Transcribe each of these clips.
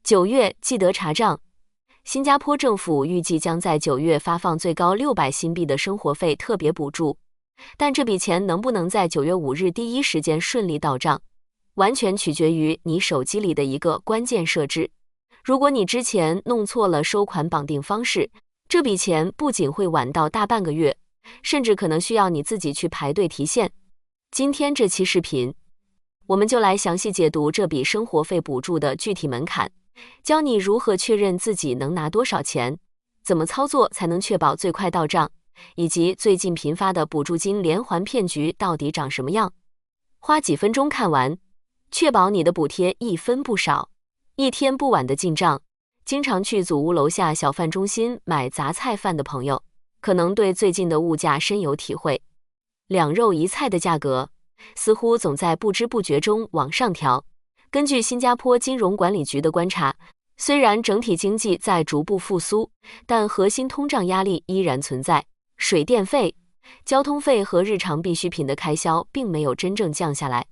9月记得查账。新加坡政府预计将在9月发放最高600新币的生活费特别补助，但这笔钱能不能在9月5日第一时间顺利到账，完全取决于你手机里的一个关键设置。如果你之前弄错了收款绑定方式，这笔钱不仅会晚到大半个月，甚至可能需要你自己去排队提现。今天这期视频，我们就来详细解读这笔生活费补助的具体门槛，教你如何确认自己能拿多少钱，怎么操作才能确保最快到账，以及最近频发的补助金连环骗局到底长什么样。花几分钟看完，确保你的补贴一分不少，一天不晚的进账。经常去祖屋楼下小贩中心买杂菜饭的朋友，可能对最近的物价深有体会。2肉1菜的价格似乎总在不知不觉中往上调。根据新加坡金融管理局的观察，虽然整体经济在逐步复苏，但核心通胀压力依然存在。水电费、交通费和日常必需品的开销并没有真正降下来。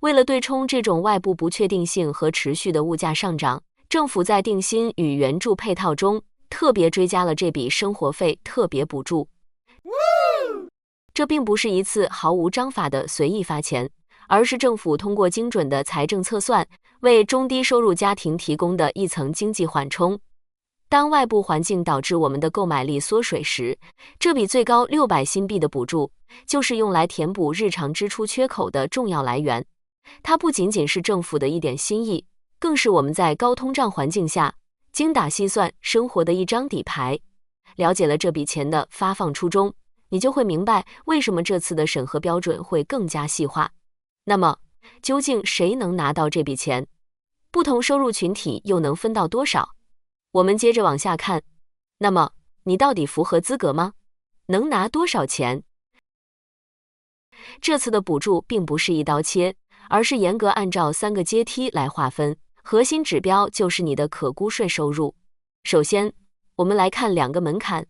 为了对冲这种外部不确定性和持续的物价上涨，政府在定薪与援助配套中特别追加了这笔生活费特别补助。这并不是一次毫无章法的随意发钱，而是政府通过精准的财政测算，为中低收入家庭提供的一层经济缓冲。当外部环境导致我们的购买力缩水时，这笔最高600新币的补助就是用来填补日常支出缺口的重要来源。它不仅仅是政府的一点心意，更是我们在高通胀环境下精打细算生活的一张底牌。了解了这笔钱的发放初衷，你就会明白为什么这次的审核标准会更加细化。那么，究竟谁能拿到这笔钱？不同收入群体又能分到多少？我们接着往下看。那么，你到底符合资格吗？能拿多少钱？这次的补助并不是一刀切，而是严格按照3个阶梯来划分。核心指标就是你的可估税收入。首先，我们来看2个门槛。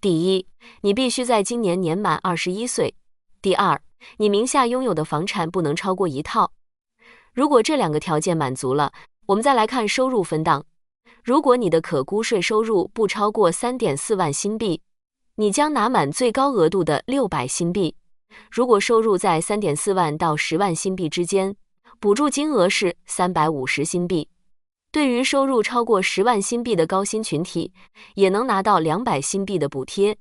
第一，你必须在今年年满21岁。第二，你名下拥有的房产不能超过1套。如果这2个条件满足了，我们再来看收入分档。如果你的可估税收入不超过 3.4 万新币，你将拿满最高额度的600新币。如果收入在 3.4 万到10万新币之间，补助金额是350新币。对于收入超过10万新币的高薪群体，也能拿到200新币的补贴。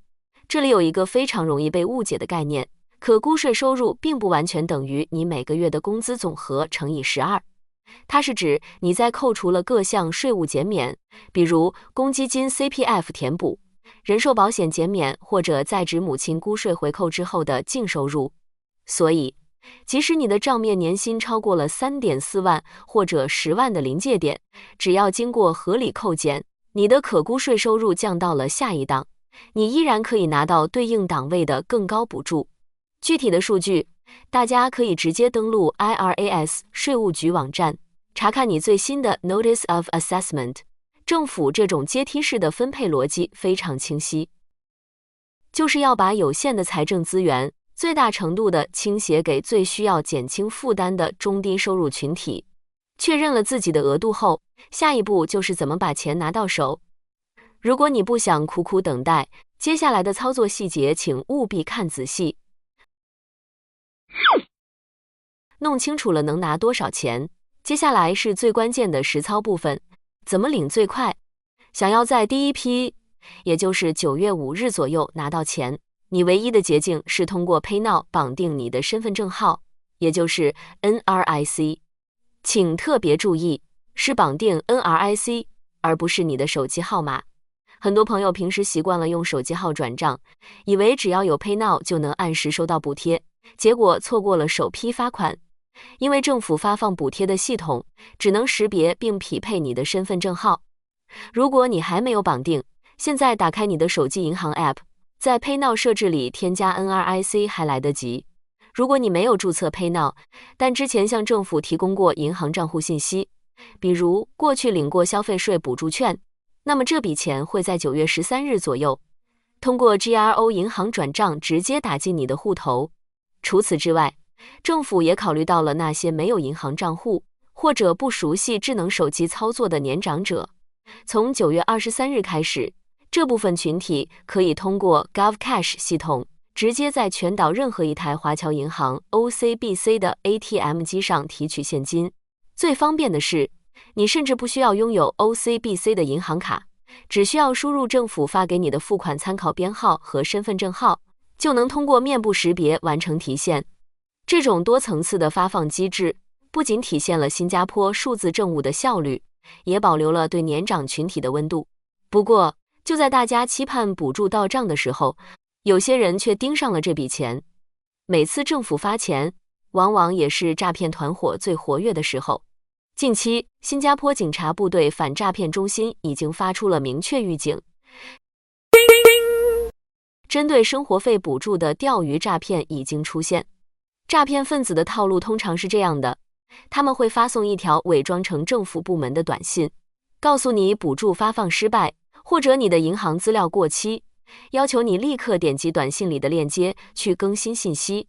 这里有一个非常容易被误解的概念，可估税收入并不完全等于你每个月的工资总和乘以12，它是指你在扣除了各项税务减免，比如公积金 CPF 填补、人寿保险减免或者在职母亲估税回扣之后的净收入。所以，即使你的账面年薪超过了 3.4 万或者10万的临界点，只要经过合理扣减，你的可估税收入降到了下一档，你依然可以拿到对应档位的更高补助。具体的数据，大家可以直接登录 IRAS 税务局网站，查看你最新的 Notice of Assessment。政府这种阶梯式的分配逻辑非常清晰，就是要把有限的财政资源最大程度地倾斜给最需要减轻负担的中低收入群体。确认了自己的额度后，下一步就是怎么把钱拿到手。如果你不想苦苦等待，接下来的操作细节请务必看仔细。弄清楚了能拿多少钱，接下来是最关键的实操部分，怎么领最快？想要在第一批，也就是9月5日左右拿到钱，你唯一的捷径是通过 PayNow 绑定你的身份证号，也就是 NRIC。请特别注意，是绑定 NRIC， 而不是你的手机号码。很多朋友平时习惯了用手机号转账，以为只要有 PayNow 就能按时收到补贴，结果错过了首批发款。因为政府发放补贴的系统只能识别并匹配你的身份证号。如果你还没有绑定，现在打开你的手机银行 App， 在 PayNow 设置里添加 NRIC 还来得及。如果你没有注册 PayNow， 但之前向政府提供过银行账户信息，比如过去领过消费税补助券，那么这笔钱会在9月13日左右通过 GRO 银行转账直接打进你的户头。除此之外，政府也考虑到了那些没有银行账户或者不熟悉智能手机操作的年长者。从9月23日开始，这部分群体可以通过 GovCash 系统直接在全岛任何一台华侨银行 OCBC 的 ATM 机上提取现金。最方便的是，你甚至不需要拥有 OCBC 的银行卡，只需要输入政府发给你的付款参考编号和身份证号，就能通过面部识别完成提现。这种多层次的发放机制不仅体现了新加坡数字政务的效率，也保留了对年长群体的温度。不过，就在大家期盼补助到账的时候，有些人却盯上了这笔钱。每次政府发钱，往往也是诈骗团伙最活跃的时候。近期，新加坡警察部队反诈骗中心已经发出了明确预警，针对生活费补助的钓鱼诈骗已经出现。诈骗分子的套路通常是这样的，他们会发送一条伪装成政府部门的短信，告诉你补助发放失败，或者你的银行资料过期，要求你立刻点击短信里的链接去更新信息。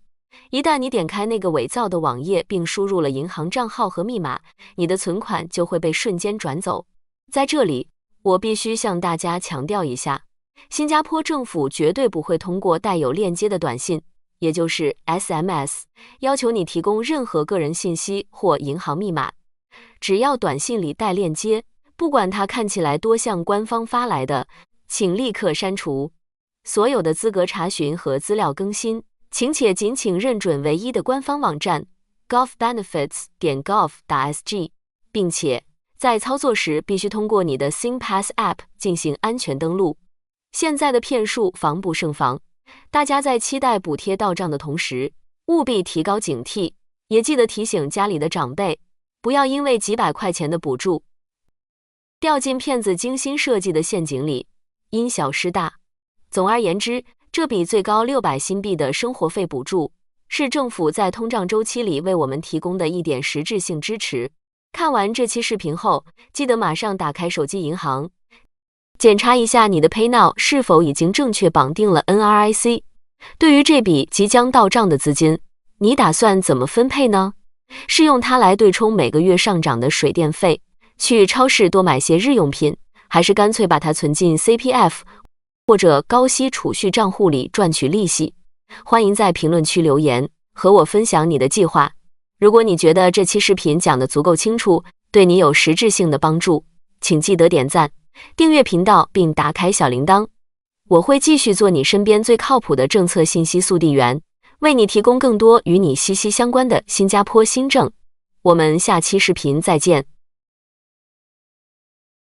一旦你点开那个伪造的网页并输入了银行账号和密码，你的存款就会被瞬间转走。在这里，我必须向大家强调一下，新加坡政府绝对不会通过带有链接的短信，也就是 SMS， 要求你提供任何个人信息或银行密码。只要短信里带链接，不管它看起来多像官方发来的，请立刻删除。所有的资格查询和资料更新，仅请认准唯一的官方网站 govbenefits.gov.sg， 并且在操作时必须通过你的 SingPass App 进行安全登录。现在的骗术防不胜防，大家在期待补贴到账的同时，务必提高警惕，也记得提醒家里的长辈，不要因为几百块钱的补助，掉进骗子精心设计的陷阱里，因小失大。总而言之，这笔最高600新币的生活费补助，是政府在通胀周期里为我们提供的一点实质性支持。看完这期视频后，记得马上打开手机银行，检查一下你的 PayNow 是否已经正确绑定了 NRIC。对于这笔即将到账的资金，你打算怎么分配呢？是用它来对冲每个月上涨的水电费，去超市多买些日用品，还是干脆把它存进 CPF或者高息储蓄账户里赚取利息？欢迎在评论区留言，和我分享你的计划。如果你觉得这期视频讲得足够清楚，对你有实质性的帮助，请记得点赞、订阅频道并打开小铃铛。我会继续做你身边最靠谱的政策信息速递员，为你提供更多与你息息相关的新加坡新政。我们下期视频再见。